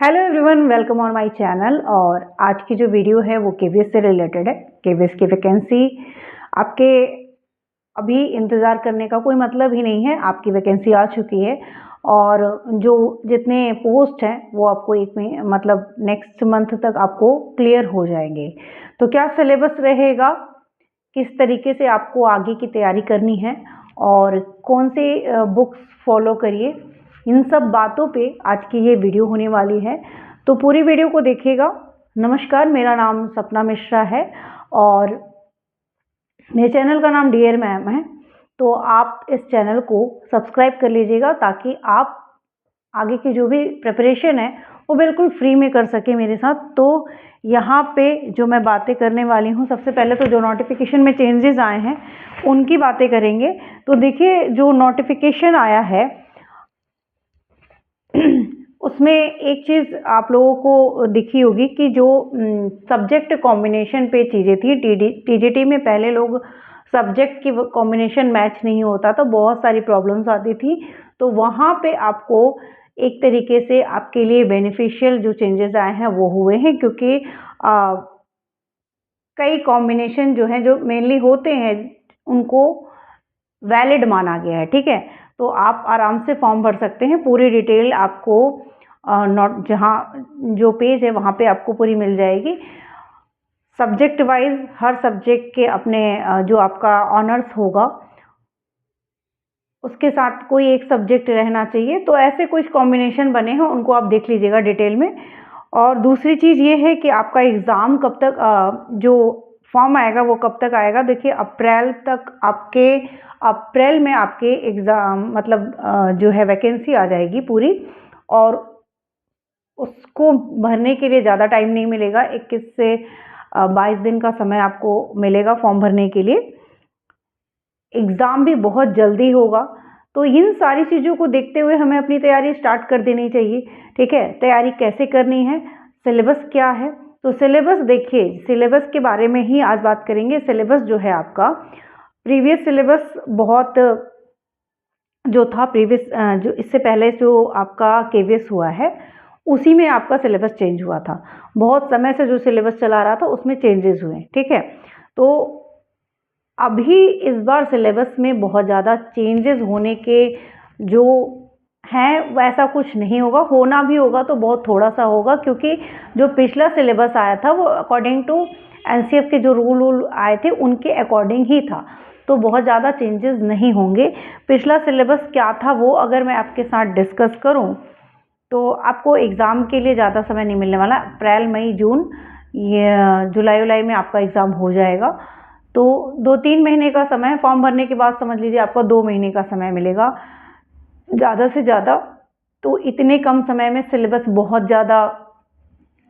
Hello everyone, welcome on my channel. और आज की जो वीडियो है वो केवीएस से रिलेटेड है। केवीएस की वैकेंसी आपके अभी इंतज़ार करने का कोई मतलब ही नहीं है, आपकी वैकेंसी आ चुकी है और जो जितने पोस्ट हैं वो आपको एक में मतलब नेक्स्ट मंथ तक आपको क्लियर हो जाएंगे। तो क्या सिलेबस रहेगा, किस तरीके से आपको आगे की तैयारी करनी है और कौन से बुक्स फॉलो करिए, इन सब बातों पे आज की ये वीडियो होने वाली है। तो पूरी वीडियो को देखिएगा। नमस्कार, मेरा नाम सपना मिश्रा है और मेरे चैनल का नाम डियर मैम है। तो आप इस चैनल को सब्सक्राइब कर लीजिएगा ताकि आप आगे की जो भी प्रिपरेशन है वो बिल्कुल फ्री में कर सके मेरे साथ। तो यहाँ पे जो मैं बातें करने वाली हूँ, सबसे पहले तो जो नोटिफिकेशन में चेंजेस आए हैं उनकी बातें करेंगे। तो देखिए, जो नोटिफिकेशन आया है उसमें एक चीज़ आप लोगों को दिखी होगी कि जो सब्जेक्ट कॉम्बिनेशन पे चीज़ें थी, टीजीटी में पहले लोग सब्जेक्ट की कॉम्बिनेशन मैच नहीं होता था, बहुत सारी प्रॉब्लम्स आती थी। तो वहाँ पे आपको एक तरीके से आपके लिए बेनिफिशियल जो चेंजेस आए हैं वो हुए हैं, क्योंकि कई कॉम्बिनेशन जो हैं, जो मेनली होते हैं, उनको वैलिड माना गया है। ठीक है, तो आप आराम से फॉर्म भर सकते हैं। पूरी डिटेल आपको नोट जहाँ जो पेज है वहाँ पे आपको पूरी मिल जाएगी। सब्जेक्ट वाइज हर सब्जेक्ट के अपने जो आपका ऑनर्स होगा उसके साथ कोई एक सब्जेक्ट रहना चाहिए। तो ऐसे कुछ कॉम्बिनेशन बने हैं, उनको आप देख लीजिएगा डिटेल में। और दूसरी चीज़ ये है कि आपका एग्ज़ाम कब तक जो फॉर्म आएगा वो कब तक आएगा। देखिए, अप्रैल में आपके एग्ज़ाम मतलब जो है वैकेंसी आ जाएगी पूरी, और उसको भरने के लिए ज़्यादा टाइम नहीं मिलेगा। 21 से 22 दिन का समय आपको मिलेगा फॉर्म भरने के लिए। एग्ज़ाम भी बहुत जल्दी होगा। तो इन सारी चीज़ों को देखते हुए हमें अपनी तैयारी स्टार्ट कर देनी चाहिए। ठीक है, तैयारी कैसे करनी है, सिलेबस क्या है। तो सिलेबस देखिए, सिलेबस के बारे में ही आज बात करेंगे। सिलेबस जो है आपका प्रीवियस सिलेबस बहुत जो था प्रीवियस जो इससे पहले जो आपका केवीएस हुआ है उसी में आपका सिलेबस चेंज हुआ था। बहुत समय से जो सिलेबस चला रहा था उसमें चेंजेस हुए। ठीक है, तो अभी इस बार सिलेबस में बहुत ज़्यादा चेंजेस होने के जो हैं वैसा कुछ नहीं होगा। होना भी होगा तो बहुत थोड़ा सा होगा, क्योंकि जो पिछला सिलेबस आया था वो अकॉर्डिंग टू एनसीएफ के जो रूल आए थे उनके अकॉर्डिंग ही था। तो बहुत ज़्यादा चेंजेस नहीं होंगे। पिछला सिलेबस क्या था वो अगर मैं आपके साथ डिस्कस करूं तो आपको एग्ज़ाम के लिए ज़्यादा समय नहीं मिलने वाला। अप्रैल मई जून ये जुलाई में आपका एग्ज़ाम हो जाएगा। तो 2-3 महीने का समय फॉर्म भरने के बाद समझ लीजिए आपको 2 महीने का समय मिलेगा ज़्यादा से ज़्यादा। तो इतने कम समय में सिलेबस बहुत ज़्यादा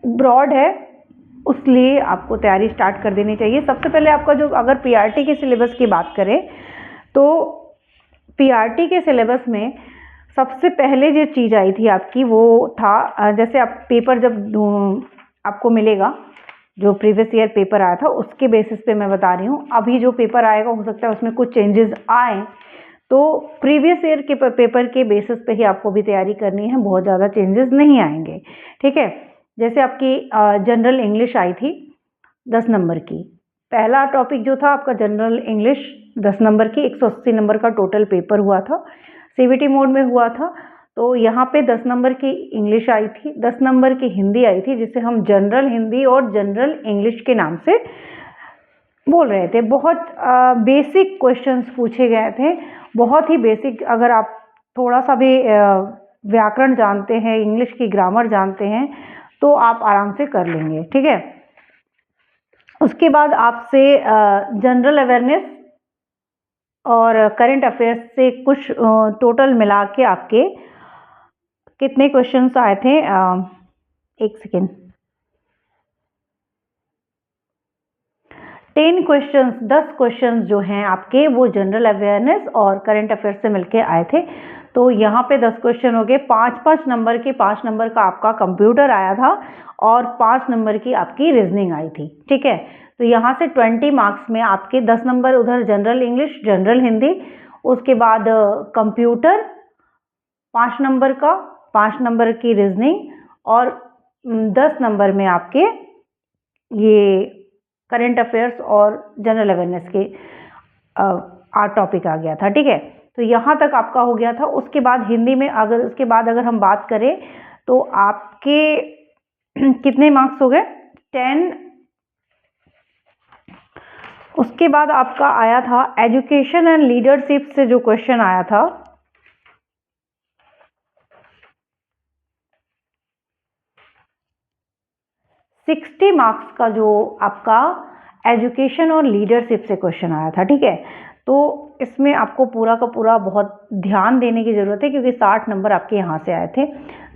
ब्रॉड है, उसलिए आपको तैयारी स्टार्ट कर देनी चाहिए। सबसे पहले आपका जो अगर पीआरटी के सिलेबस की बात करें तो पीआरटी के सिलेबस में सबसे पहले जो चीज़ आई थी आपकी वो था, जैसे आप पेपर जब आपको मिलेगा, जो प्रीवियस ईयर पेपर आया था उसके बेसिस पे मैं बता रही हूँ। अभी जो पेपर आएगा हो सकता है उसमें कुछ चेंजेस आए, तो प्रीवियस ईयर के पेपर के बेसिस पे ही आपको भी तैयारी करनी है, बहुत ज़्यादा चेंजेस नहीं आएंगे। ठीक है, जैसे आपकी जनरल इंग्लिश आई थी 10 नंबर की। पहला टॉपिक जो था आपका जनरल इंग्लिश 10 नंबर की, 180 नंबर का टोटल पेपर हुआ था, सीवीटी मोड में हुआ था। तो यहाँ पे 10 नंबर की इंग्लिश आई थी, 10 नंबर की हिंदी आई थी, जिसे हम जनरल हिंदी और जनरल इंग्लिश के नाम से बोल रहे थे। बहुत बेसिक क्वेश्चंस पूछे गए थे, बहुत ही बेसिक। अगर आप थोड़ा सा भी व्याकरण जानते हैं, इंग्लिश की ग्रामर जानते हैं तो आप आराम से कर लेंगे। ठीक है, उसके बाद आपसे जनरल अवेयरनेस और करंट अफेयर्स से कुछ टोटल मिला के आपके कितने क्वेश्चंस आए थे, एक सेकेंड, 10 क्वेश्चंस जो हैं आपके वो जनरल अवेयरनेस और करंट अफेयर्स से मिलके आए थे। तो यहाँ पे 10 क्वेश्चन हो गए। 5-5 नंबर के, 5 नंबर का आपका कंप्यूटर आया था और 5 नंबर की आपकी रीजनिंग आई थी। ठीक है, तो यहाँ से 20 मार्क्स में आपके 10 नंबर उधर जनरल इंग्लिश, जनरल हिंदी, उसके बाद कंप्यूटर 5 नंबर का, 5 नंबर की रीजनिंग और 10 नंबर में आपके ये करंट अफेयर्स और जनरल अवेयरनेस के टॉपिक आ गया था। ठीक है, तो यहाँ तक आपका हो गया था। उसके बाद हिंदी में अगर हम बात करें तो आपके कितने मार्क्स हो गए? 10। उसके बाद आपका आया था एजुकेशन एंड लीडरशिप से जो क्वेश्चन आया था, $60 मार्क्स का जो आपका एजुकेशन और लीडरशिप से क्वेश्चन आया था। ठीक है, तो इसमें आपको पूरा का पूरा बहुत ध्यान देने की ज़रूरत है क्योंकि 60 नंबर आपके यहाँ से आए थे।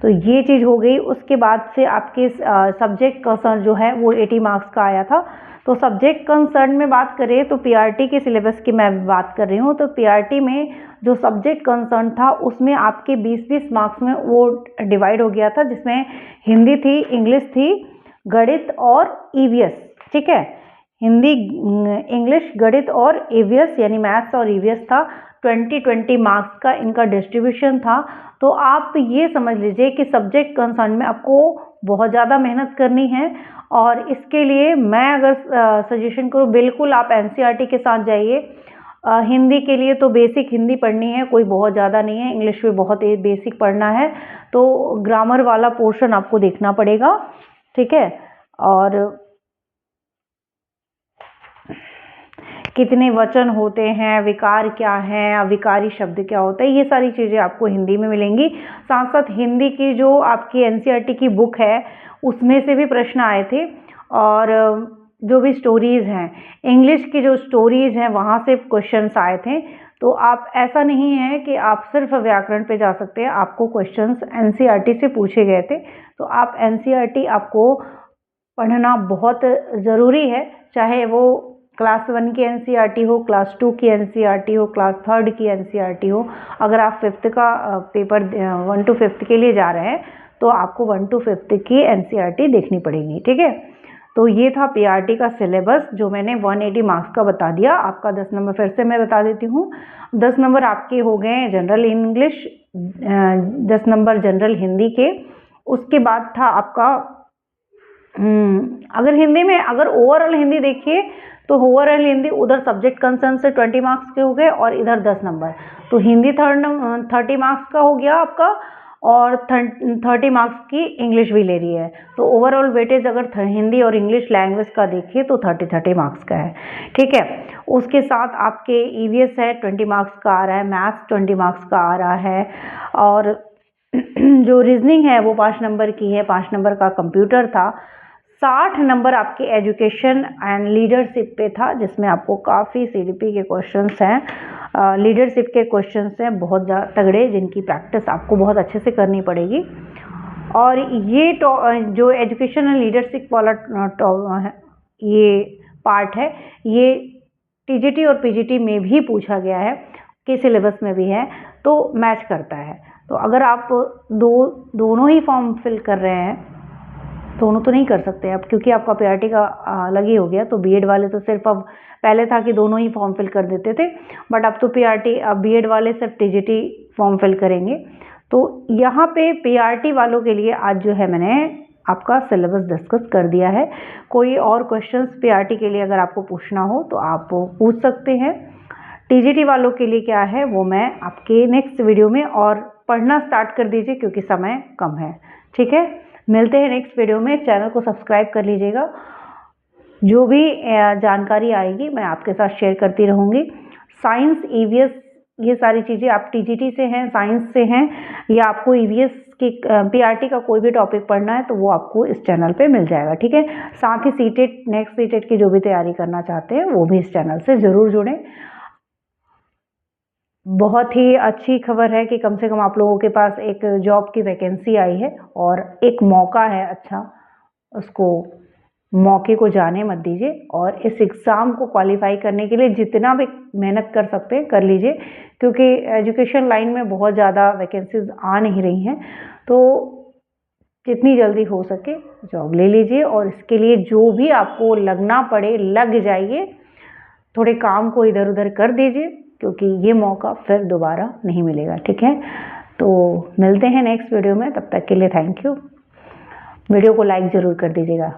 तो ये चीज़ हो गई। उसके बाद से आपके सब्जेक्ट कंसर्न जो है वो 80 मार्क्स का आया था। तो सब्जेक्ट कंसर्न में बात करें तो पीआरटी के सिलेबस की मैं बात कर रही हूँ। तो पीआरटी में जो सब्जेक्ट कंसर्न था उसमें आपके 20-20 मार्क्स में वो डिवाइड हो गया था, जिसमें हिंदी थी, इंग्लिश थी, गणित और ईवीएस। ठीक है, हिंदी, इंग्लिश, गणित और ईवीएस यानी मैथ्स और ईवीएस था। 20-20 मार्क्स का इनका डिस्ट्रीब्यूशन था। तो आप ये समझ लीजिए कि सब्जेक्ट कंसर्न में आपको बहुत ज़्यादा मेहनत करनी है और इसके लिए मैं अगर सजेशन करूँ, बिल्कुल आप एनसीईआरटी के साथ जाइए। हिंदी के लिए तो बेसिक हिंदी पढ़नी है, कोई बहुत ज़्यादा नहीं है। इंग्लिश भी बहुत बेसिक पढ़ना है, तो ग्रामर वाला पोर्शन आपको देखना पड़ेगा। ठीक है, और कितने वचन होते हैं, विकार क्या है, अविकारी शब्द क्या होता है, ये सारी चीज़ें आपको हिंदी में मिलेंगी। साथ साथ हिंदी की जो आपकी एनसीईआरटी की बुक है उसमें से भी प्रश्न आए थे, और जो भी स्टोरीज़ हैं, इंग्लिश की जो स्टोरीज़ हैं वहाँ से क्वेश्चंस आए थे। तो आप, ऐसा नहीं है कि आप सिर्फ व्याकरण पे जा सकते हैं, आपको क्वेश्चंस एनसीईआरटी से पूछे गए थे। तो आप एनसीईआरटी आपको पढ़ना बहुत ज़रूरी है, चाहे वो क्लास 1 की एनसीईआरटी हो, क्लास 2 की एनसीईआरटी हो, क्लास 3 की एनसीईआरटी हो। अगर आप 5th का पेपर 1 to 5th के लिए जा रहे हैं तो आपको 1 to 5th की एनसीईआरटी देखनी पड़ेगी। ठीक है, तो ये था पीआरटी का सिलेबस जो मैंने 180 मार्क्स का बता दिया। आपका 10 नंबर फिर से मैं बता देती हूँ। 10 नंबर आपके हो गए general English, 10 number general Hindi के। उसके बाद था आपका अगर हिंदी में, अगर ओवरऑल हिंदी देखिए तो ओवरऑल हिंदी उधर सब्जेक्ट कंसर्न से 20 मार्क्स के हो गए और इधर 10 नंबर। तो हिंदी 30 मार्क्स का हो गया आपका, और 30 मार्क्स की इंग्लिश भी ले रही है। तो ओवरऑल वेटेज अगर हिंदी और इंग्लिश लैंग्वेज का देखिए तो 30 मार्क्स का है। ठीक है, उसके साथ आपके ईवीएस है 20 मार्क्स का आ रहा है, मैथ्स 20 मार्क्स का आ रहा है, और जो रीजनिंग है वो 5 नंबर की है, 5 नंबर का कंप्यूटर था। 60 नंबर आपके एजुकेशन एंड लीडरशिप पे था, जिसमें आपको काफ़ी सीडीपी के क्वेश्चंस हैं, लीडरशिप के क्वेश्चंस हैं बहुत तगड़े, जिनकी प्रैक्टिस आपको बहुत अच्छे से करनी पड़ेगी। और ये जो एजुकेशन एंड लीडरशिप वाला ये पार्ट है, ये टीजीटी और पीजीटी में भी पूछा गया है, के सिलेबस में भी है, तो मैच करता है। तो अगर आप दोनों ही फॉर्म फिल कर रहे हैं, दोनों तो नहीं कर सकते अब क्योंकि आपका पीआरटी का अलग ही हो गया। तो बीएड वाले तो सिर्फ, अब पहले था कि दोनों ही फॉर्म फिल कर देते थे, बट अब तो बीएड वाले सिर्फ टीजीटी फॉर्म फिल करेंगे। तो यहाँ पे पीआरटी वालों के लिए आज जो है मैंने आपका सिलेबस डिस्कस कर दिया है। कोई और क्वेश्चंस पीआरटी के लिए अगर आपको पूछना हो तो आप पूछ सकते हैं। टीजीटी वालों के लिए क्या है वो मैं आपके नेक्स्ट वीडियो में, और पढ़ना स्टार्ट कर दीजिए क्योंकि समय कम है। ठीक है, मिलते हैं नेक्स्ट वीडियो में। चैनल को सब्सक्राइब कर लीजिएगा, जो भी जानकारी आएगी मैं आपके साथ शेयर करती रहूँगी। साइंस, ईवीएस, ये सारी चीज़ें आप टीजीटी से हैं, साइंस से हैं, या आपको ईवीएस की पीआरटी का कोई भी टॉपिक पढ़ना है तो वो आपको इस चैनल पे मिल जाएगा। ठीक है, साथ ही सीटेट, नेक्स्ट सीटेट की जो भी तैयारी करना चाहते हैं वो भी इस चैनल से ज़रूर जुड़ें। बहुत ही अच्छी खबर है कि कम से कम आप लोगों के पास एक जॉब की वैकेंसी आई है और एक मौका है अच्छा, उसको मौके को जाने मत दीजिए। और इस एग्ज़ाम को क्वालिफाई करने के लिए जितना भी मेहनत कर सकते हैं कर लीजिए, क्योंकि एजुकेशन लाइन में बहुत ज़्यादा वैकेंसीज आ नहीं रही हैं। तो जितनी जल्दी हो सके जॉब ले लीजिए, और इसके लिए जो भी आपको लगना पड़े लग जाइए, थोड़े काम को इधर उधर कर दीजिए, क्योंकि ये मौका फिर दोबारा नहीं मिलेगा। ठीक है, तो मिलते हैं नेक्स्ट वीडियो में, तब तक के लिए थैंक यू। वीडियो को लाइक ज़रूर कर दीजिएगा।